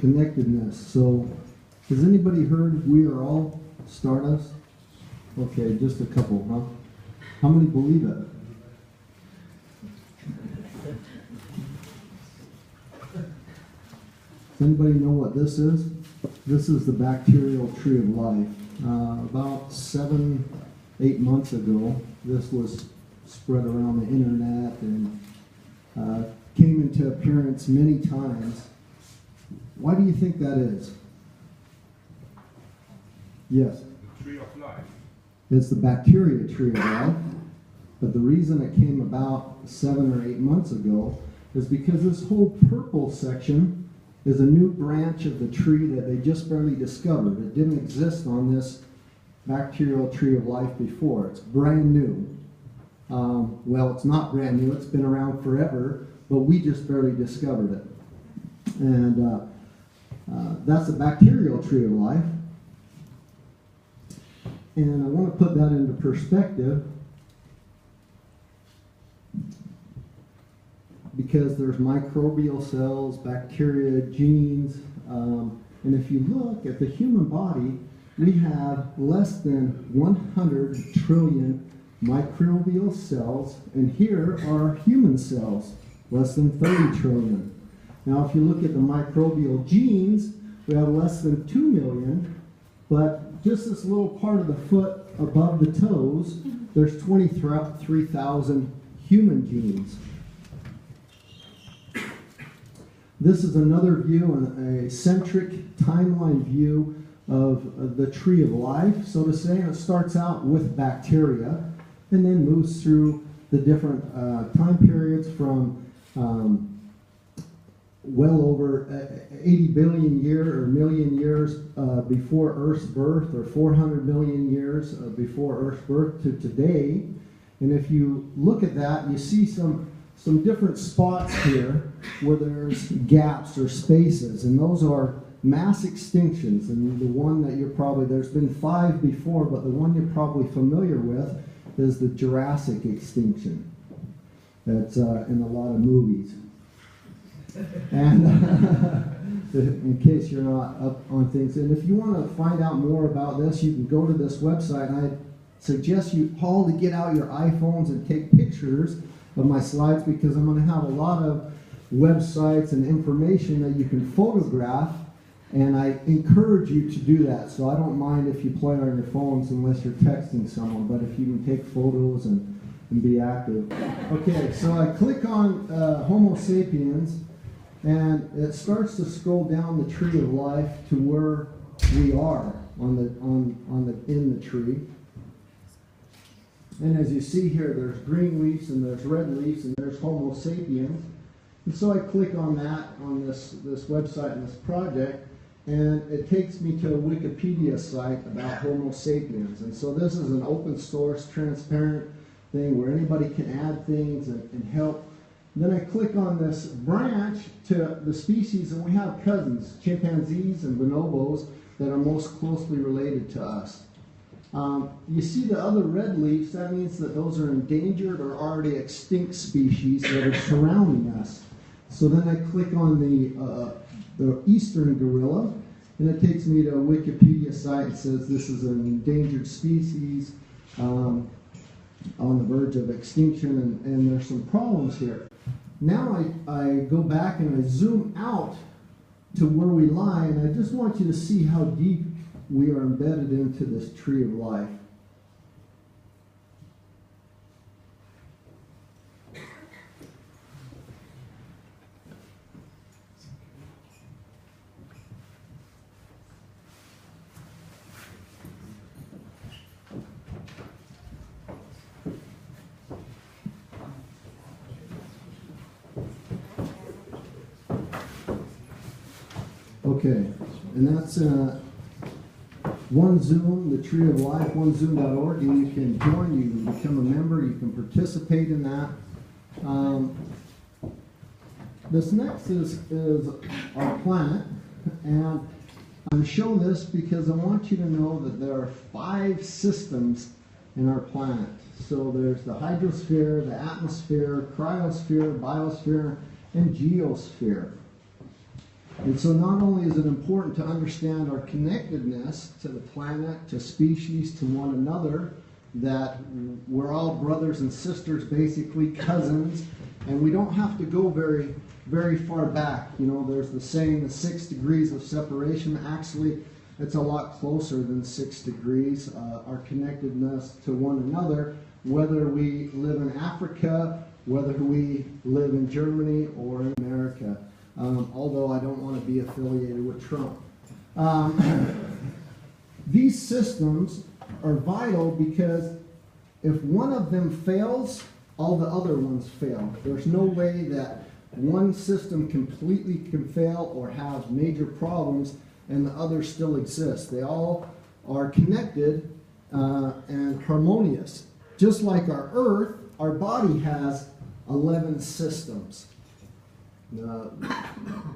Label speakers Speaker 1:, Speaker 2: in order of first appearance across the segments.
Speaker 1: connectedness. So, has anybody heard we are all Stardust? Okay, just a couple, huh? How many believe it? Does anybody know what this is? This is the bacterial tree of life. About 7-8 months ago, this was spread around the internet and came into appearance many times. Why do you think that is? Yes?
Speaker 2: The tree of life.
Speaker 1: It's the bacteria tree of life. But the reason it came about 7 or 8 months ago is because this whole purple section is a new branch of the tree that they just barely discovered. It didn't exist on this bacterial tree of life before. It's brand new. Well, it's not brand new. It's been around forever, but we just barely discovered it. And that's a bacterial tree of life. And I want to put that into perspective because there's microbial cells, bacteria, genes, and if you look at the human body, we have less than 100 trillion microbial cells, and here are human cells, less than 30 trillion. Now, if you look at the microbial genes, we have less than 2 million, but just this little part of the foot above the toes, there's 23,000 human genes. This is another view, a centric timeline view of the tree of life, so to say. And it starts out with bacteria and then moves through the different time periods from well over 80 billion million years before Earth's birth, or 400 million years before Earth's birth to today. And if you look at that, you see some different spots here where there's gaps or spaces, and those are mass extinctions. And the one that there's been 5 before, but the one you're probably familiar with is the Jurassic extinction. That's in a lot of movies. And in case you're not up on things, and if you want to find out more about this, you can go to this website. And I suggest you all to get out your iPhones and take pictures of my slides, because I'm going to have a lot of websites and information that you can photograph, and I encourage you to do that. So I don't mind if you play on your phones unless you're texting someone, but if you can take photos and be active. Okay, so I click on Homo sapiens, and it starts to scroll down the tree of life to where we are in the tree. And as you see here, there's green leaves and there's red leaves and there's Homo sapiens. And so I click on that on this website and this project, and it takes me to a Wikipedia site about Homo sapiens. And so this is an open source, transparent thing where anybody can add things and help. And then I click on this branch to the species, and we have cousins, chimpanzees and bonobos, that are most closely related to us. You see the other red leaves, that means that those are endangered or already extinct species that are surrounding us. So then I click on the eastern gorilla, and it takes me to a Wikipedia site that says this is an endangered species on the verge of extinction, and there's some problems here. Now I go back and I zoom out to where we lie, and I just want you to see how deep we are embedded into this tree of life. Okay, and that's OneZoom, the Tree of Life, onezoom.org, and you can join, you can become a member, you can participate in that. This next is our planet, and I'm showing this because I want you to know that there are 5 systems in our planet. So there's the hydrosphere, the atmosphere, cryosphere, biosphere, and geosphere. And so not only is it important to understand our connectedness to the planet, to species, to one another, that we're all brothers and sisters, basically cousins, and we don't have to go very, very far back. You know, there's the saying, the 6 degrees of separation. Actually, it's a lot closer than 6 degrees, our connectedness to one another, whether we live in Africa, whether we live in Germany or in America. Although I don't want to be affiliated with Trump. These systems are vital because if one of them fails, all the other ones fail. There's no way that one system completely can fail or have major problems and the others still exist. They all are connected and harmonious. Just like our Earth, our body has 11 systems.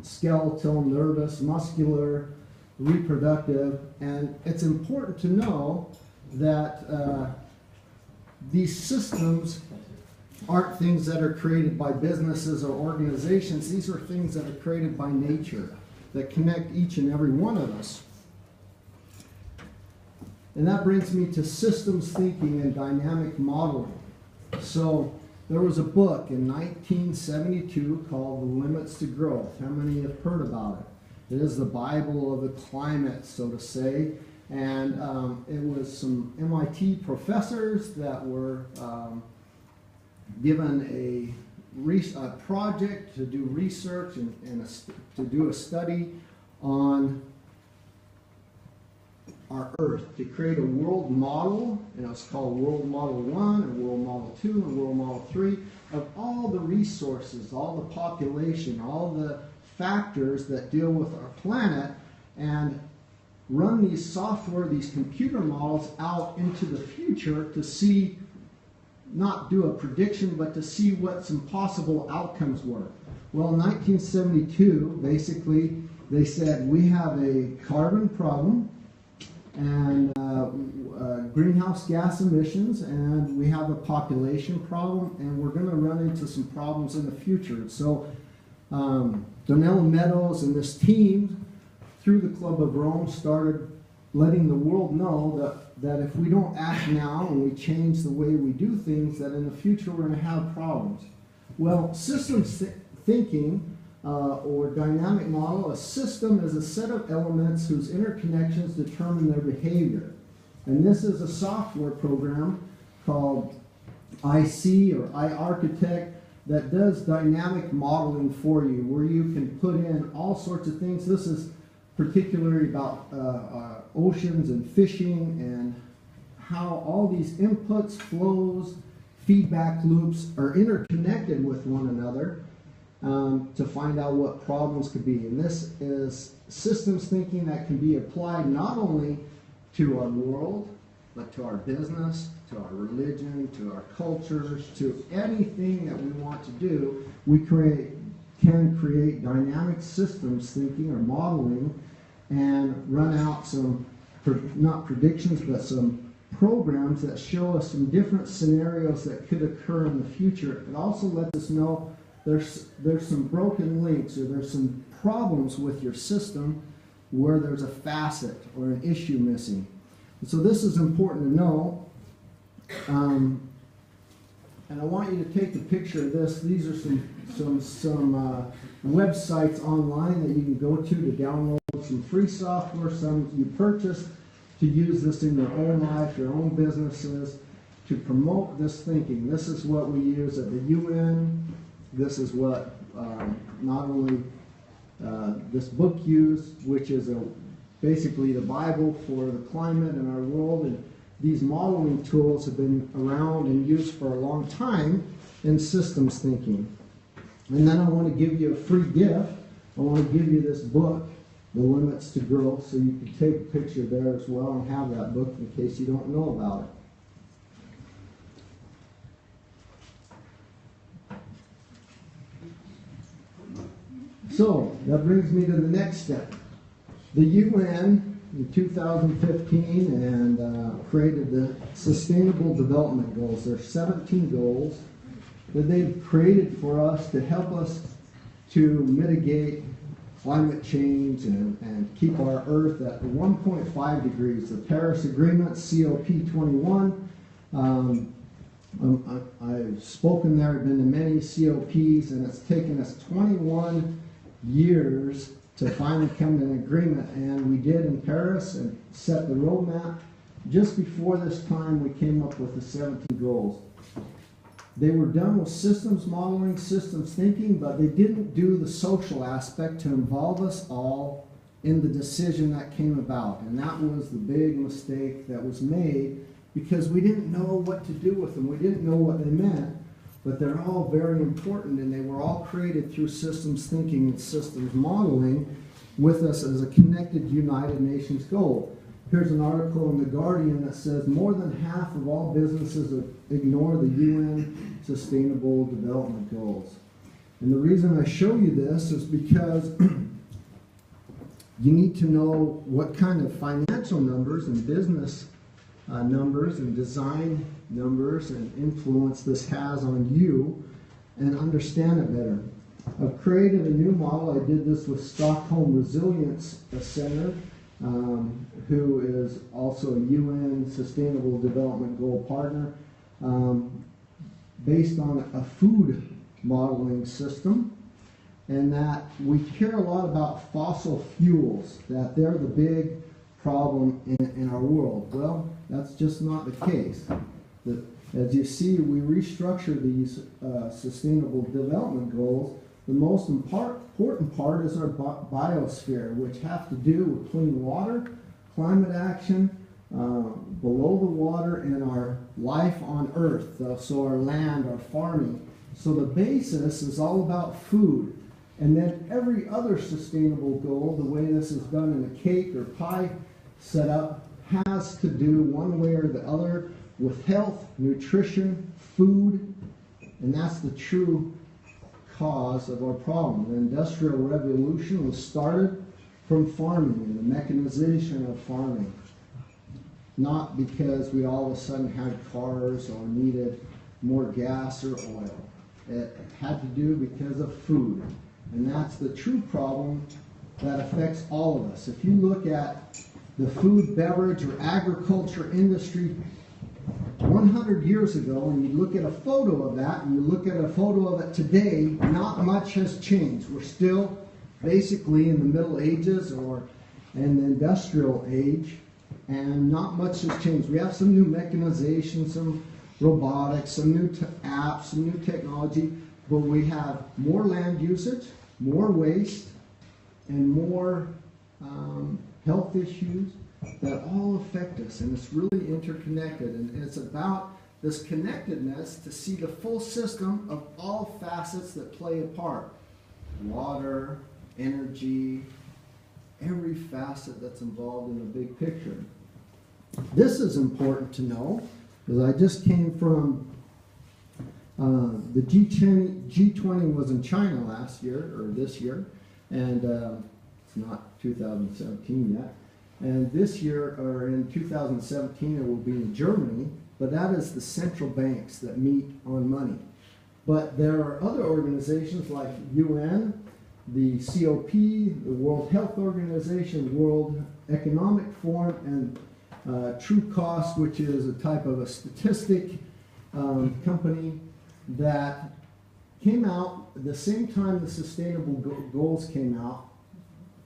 Speaker 1: Skeletal, nervous, muscular, reproductive, and it's important to know that these systems aren't things that are created by businesses or organizations. These are things that are created by nature that connect each and every one of us. And that brings me to systems thinking and dynamic modeling. So there was a book in 1972 called The Limits to Growth. How many have heard about it? It is the Bible of the climate, so to say. And it was some MIT professors that were given a project to do research and to do a study on our Earth, to create a world model, and it's called World Model 1 and World Model 2 and World Model 3, of all the resources, all the population, all the factors that deal with our planet, and run these software, these computer models out into the future to see, not do a prediction, but to see what some possible outcomes were. Well, in 1972, basically, they said we have a carbon problem, and greenhouse gas emissions, and we have a population problem, and we're going to run into some problems in the future. So Donnell Meadows and this team, through the Club of Rome, started letting the world know that if we don't act now and we change the way we do things, that in the future we're going to have problems. Well, systems thinking or dynamic model, a system is a set of elements whose interconnections determine their behavior. And this is a software program called IC or iArchitect that does dynamic modeling for you, where you can put in all sorts of things. This is particularly about oceans and fishing and how all these inputs, flows, feedback loops are interconnected with one another. To find out what problems could be. And this is systems thinking that can be applied not only to our world, but to our business, to our religion, to our cultures, to anything that we want to do. We can create dynamic systems thinking or modeling and run out some, not predictions, but some programs that show us some different scenarios that could occur in the future. It also lets us know there's some broken links, or there's some problems with your system where there's a facet or an issue missing. And so this is important to know. And I want you to take a picture of this. These are some websites online that you can go to download some free software, some you purchase to use this in your own life, your own businesses, to promote this thinking. This is what we use at the UN. This is what not only this book used, which is basically the Bible for the climate and our world. And these modeling tools have been around and used for a long time in systems thinking. And then I want to give you a free gift. I want to give you this book, The Limits to Growth, so you can take a picture there as well and have that book in case you don't know about it. So, that brings me to the next step. The UN in 2015 and created the Sustainable Development Goals. There are 17 goals that they've created for us to help us to mitigate climate change and keep our Earth at 1.5 degrees. The Paris Agreement, COP21. I've spoken there, been to many COPs, and it's taken us 21 years to finally come to an agreement, and we did in Paris and set the roadmap. Just before this time, we came up with the 17 goals. They were done with systems modeling, systems thinking, but they didn't do the social aspect to involve us all in the decision that came about. And that was the big mistake that was made, because we didn't know what to do with them. We didn't know what they meant, but they're all very important, and they were all created through systems thinking and systems modeling with us as a connected United Nations goal. Here's an article in The Guardian that says more than half of all businesses ignore the UN Sustainable Development Goals. And the reason I show you this is because you need to know what kind of financial numbers and business numbers and design numbers and influence this has on you, and understand it better. I've created a new model. I did this with Stockholm Resilience Center, who is also a UN Sustainable Development Goal partner, based on a food modeling system, and that we care a lot about fossil fuels, that they're the big problem in our world. Well, that's just not the case. As you see, we restructure these sustainable development goals. The most important part is our biosphere, which have to do with clean water, climate action, below the water, and our life on Earth, so our land, our farming. So the basis is all about food. And then every other sustainable goal, the way this is done in a cake or pie setup, has to do one way or the other with health, nutrition, food, and that's the true cause of our problem. The Industrial Revolution was started from farming and the mechanization of farming, not because we all of a sudden had cars or needed more gas or oil. It had to do because of food, and that's the true problem that affects all of us. If you look at the food, beverage, or agriculture industry 100 years ago, and you look at a photo of that, and you look at a photo of it today, not much has changed. We're still basically in the Middle Ages or in the industrial age, and not much has changed. We have some new mechanization, some robotics, some new apps, some new technology, but we have more land usage, more waste, and more health issues that all affect us, and it's really interconnected, and it's about this connectedness to see the full system of all facets that play a part. Water, energy, every facet that's involved in the big picture. This is important to know, because I just came from the G20 was in China last year, or this year, and it's not 2017 yet. And this year, or in 2017, it will be in Germany, but that is the central banks that meet on money. But there are other organizations like UN, the COP, the World Health Organization, World Economic Forum, and True Cost, which is a type of a statistic company that came out at the same time the Sustainable Goals came out,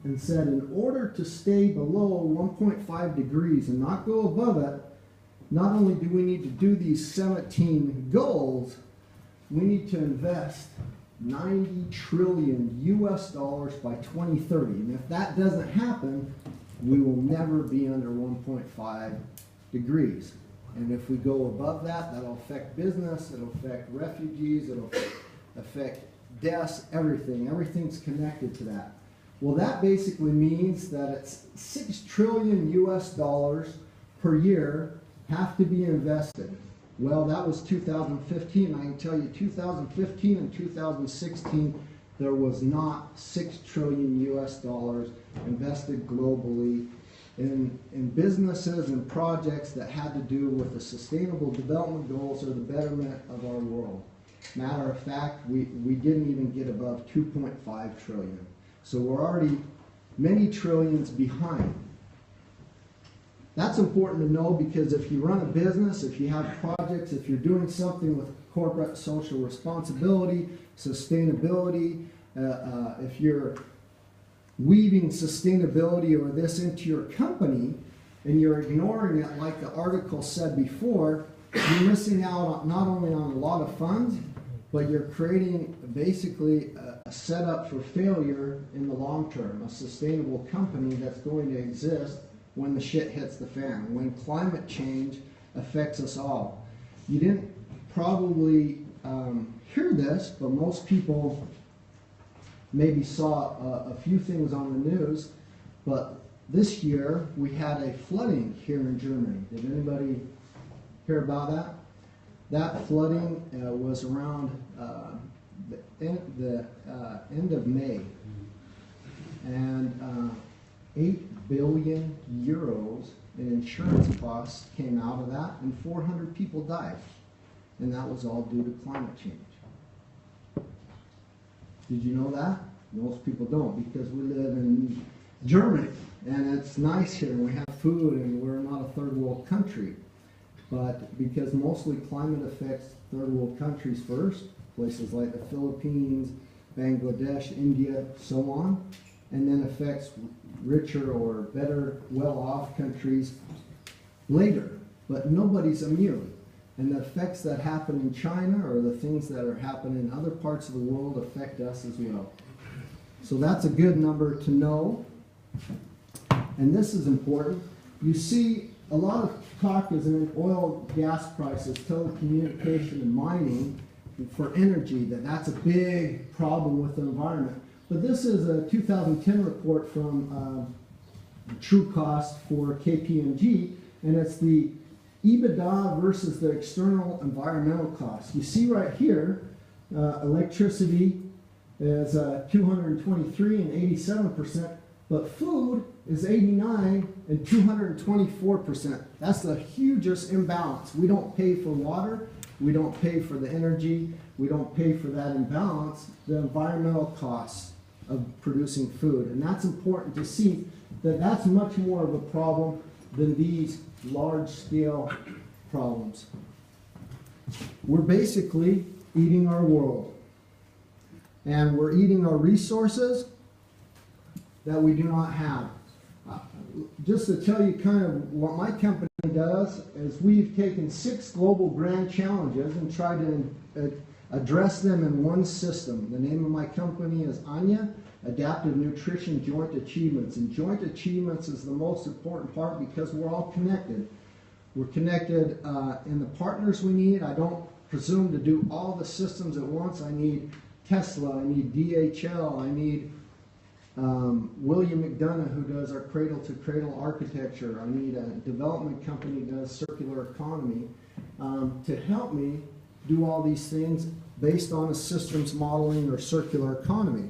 Speaker 1: and said in order to stay below 1.5 degrees and not go above it, not only do we need to do these 17 goals, we need to invest 90 trillion US dollars by 2030. And if that doesn't happen, we will never be under 1.5 degrees. And if we go above that, that'll affect business, it'll affect refugees, it'll affect deaths, everything. Everything's connected to that. Well, that basically means that it's 6 trillion US dollars per year have to be invested. Well, that was 2015. I can tell you 2015 and 2016, there was not 6 trillion US dollars invested globally in businesses and projects that had to do with the Sustainable Development Goals or the betterment of our world. Matter of fact, we didn't even get above 2.5 trillion. So we're already many trillions behind. That's important to know because if you run a business, if you have projects, if you're doing something with corporate social responsibility, sustainability, if you're weaving sustainability or this into your company and you're ignoring it like the article said before, you're missing out not only on a lot of funds, but you're creating basically a setup for failure in the long term, a sustainable company that's going to exist when the shit hits the fan, when climate change affects us all. You didn't probably hear this, but most people maybe saw a few things on the news, but this year we had a flooding here in Germany. Did anybody hear about that? That flooding was around the end of May, and 8 billion euros in insurance costs came out of that, and 400 people died, and that was all due to climate change. Did you know that? Most people don't, because we live in Germany, and it's nice here, and we have food, and we're not a third world country. But because mostly climate affects third world countries first, places like the Philippines, Bangladesh, India, so on, and then affects richer or better, well-off countries later. But nobody's immune. And the effects that happen in China or the things that are happening in other parts of the world affect us as well. So that's a good number to know. And this is important. You see a lot of talk is in oil, gas prices, telecommunication, and mining for energy, that's a big problem with the environment. But this is a 2010 report from True Cost for KPMG, and it's the EBITDA versus the external environmental costs. You see right here, electricity is 223 and 87%, but food is 89 and 224%. That's the hugest imbalance. We don't pay for water, we don't pay for the energy, we don't pay for that imbalance, the environmental costs of producing food. And that's important to see that that's much more of a problem than these large-scale problems. We're basically eating our world. And we're eating our resources that we do not have. Just to tell you kind of what my company does is we've taken 6 global grand challenges and tried to address them in one system. The name of my company is ANYA, Adaptive Nutrition Joint Achievements. And joint achievements is the most important part because we're all connected. We're connected in the partners we need. I don't presume to do all the systems at once. I need Tesla, I need DHL, I need William McDonough, who does our cradle-to-cradle architecture. I need a development company that does circular economy to help me do all these things based on a systems modeling or circular economy.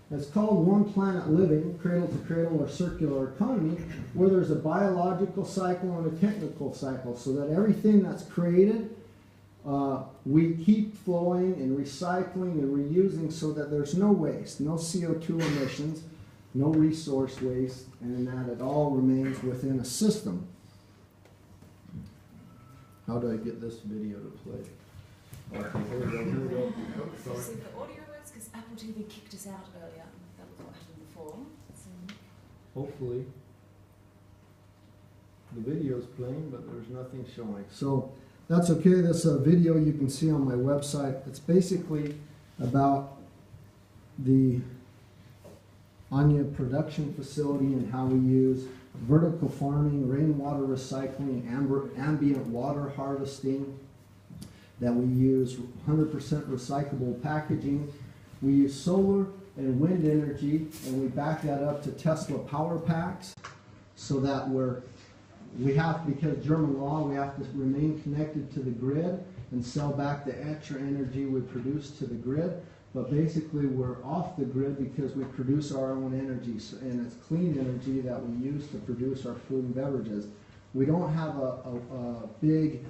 Speaker 1: It's called One Planet Living, cradle-to-cradle or circular economy, where there's a biological cycle and a technical cycle, so that everything that's created we keep flowing and recycling and reusing so that there's no waste, no CO2 emissions, no resource waste, and that it all remains within a system. How do I get this video to play? Okay, here we go, here we go.
Speaker 2: Oh, see the audio works because Apple TV kicked us out earlier. That was what happened before. So.
Speaker 1: Hopefully the video's playing, but there's nothing showing. So that's okay. This video you can see on my website. It's basically about the Anya production facility and how we use vertical farming, rainwater recycling, ambient water harvesting, that we use 100% recyclable packaging. We use solar and wind energy, and we back that up to Tesla power packs so that because German law, we have to remain connected to the grid and sell back the extra energy we produce to the grid. But basically, we're off the grid because we produce our own energy, and it's clean energy that we use to produce our food and beverages. We don't have a big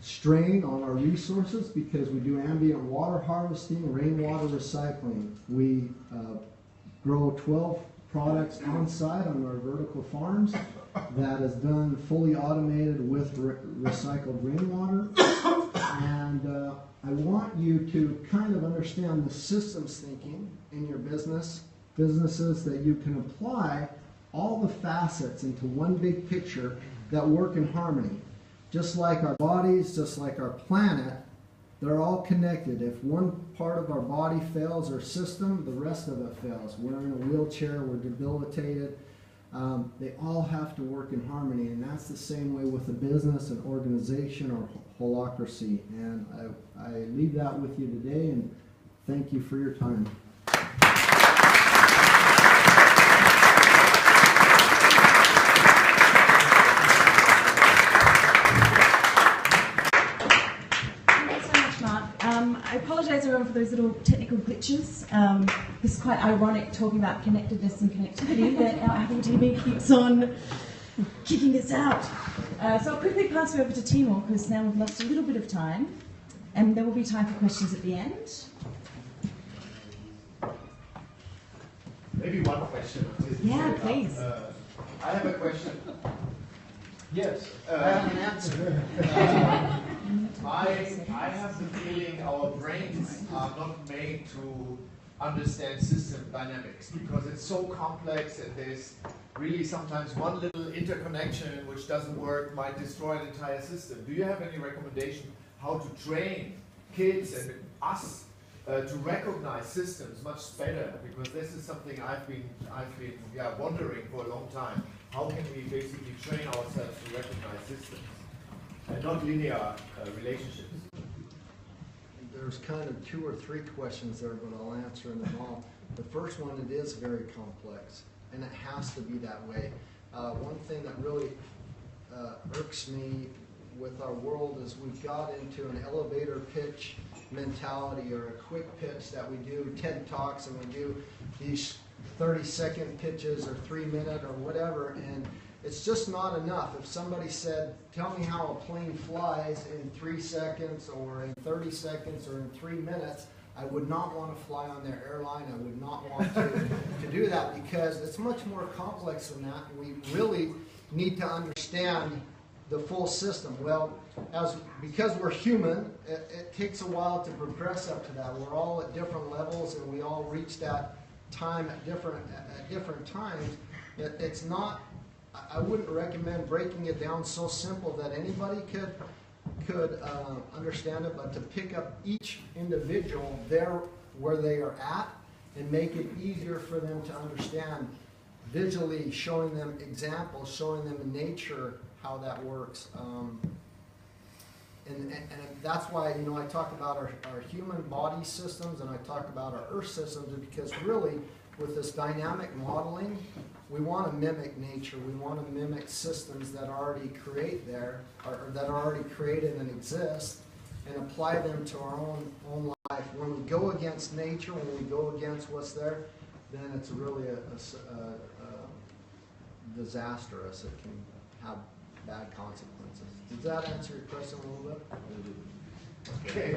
Speaker 1: strain on our resources because we do ambient water harvesting, rainwater recycling. We grow 12 products on site on our vertical farms that is done fully automated with recycled rainwater. And I want you to kind of understand the systems thinking in your businesses that you can apply all the facets into one big picture that work in harmony. Just like our bodies, just like our planet, they're all connected. If one part of our body fails or system, the rest of it fails. We're in a wheelchair, we're debilitated. They all have to work in harmony, and that's the same way with a business, an organization, or holacracy. And I leave that with you today, and thank you for your time.
Speaker 2: I apologise everyone for those little technical glitches. It's quite ironic talking about connectedness and connectivity that our Apple TV keeps on kicking us out. So I'll quickly pass you over to Timur because now we've lost a little bit of time and there will be time for questions at the end.
Speaker 3: Maybe one question.
Speaker 2: Yeah, please.
Speaker 3: I have a question.
Speaker 1: Yes, I have an answer.
Speaker 3: I have the feeling our brains are not made to understand system dynamics because it's so complex and there's really sometimes one little interconnection which doesn't work might destroy an entire system. Do you have any recommendation how to train kids and us to recognize systems much better? Because this is something I've been wondering for a long time. How can we basically train ourselves to recognize systems and not linear relationships?
Speaker 1: There's kind of 2 or 3 questions there, but I'll answer them all. The first one, it is very complex, and it has to be that way. One thing that really irks me with our world is we've got into an elevator pitch mentality or a quick pitch that we do TED Talks and we do these 30-second pitches or 3-minute or whatever, and it's just not enough. If somebody said, tell me how a plane flies in 3 seconds or in 30 seconds or in 3 minutes, I would not want to fly on their airline. I would not want to do that because it's much more complex than that. We really need to understand the full system. Well, because we're human, it takes a while to progress up to that. We're all at different levels and we all reach that time at different times. It's not, I wouldn't recommend breaking it down so simple that anybody could understand it, but to pick up each individual there where they are at and make it easier for them to understand visually, showing them examples, showing them in nature how that works. And that's why, I talk about our human body systems and I talk about our earth systems because really with this dynamic modeling, we want to mimic nature. We want to mimic systems that already create there, or that are already created and exist, and apply them to our own life. When we go against nature, when we go against what's there, then it's really a disastrous. It can have bad consequences. Does that answer your question a little bit?
Speaker 3: Okay.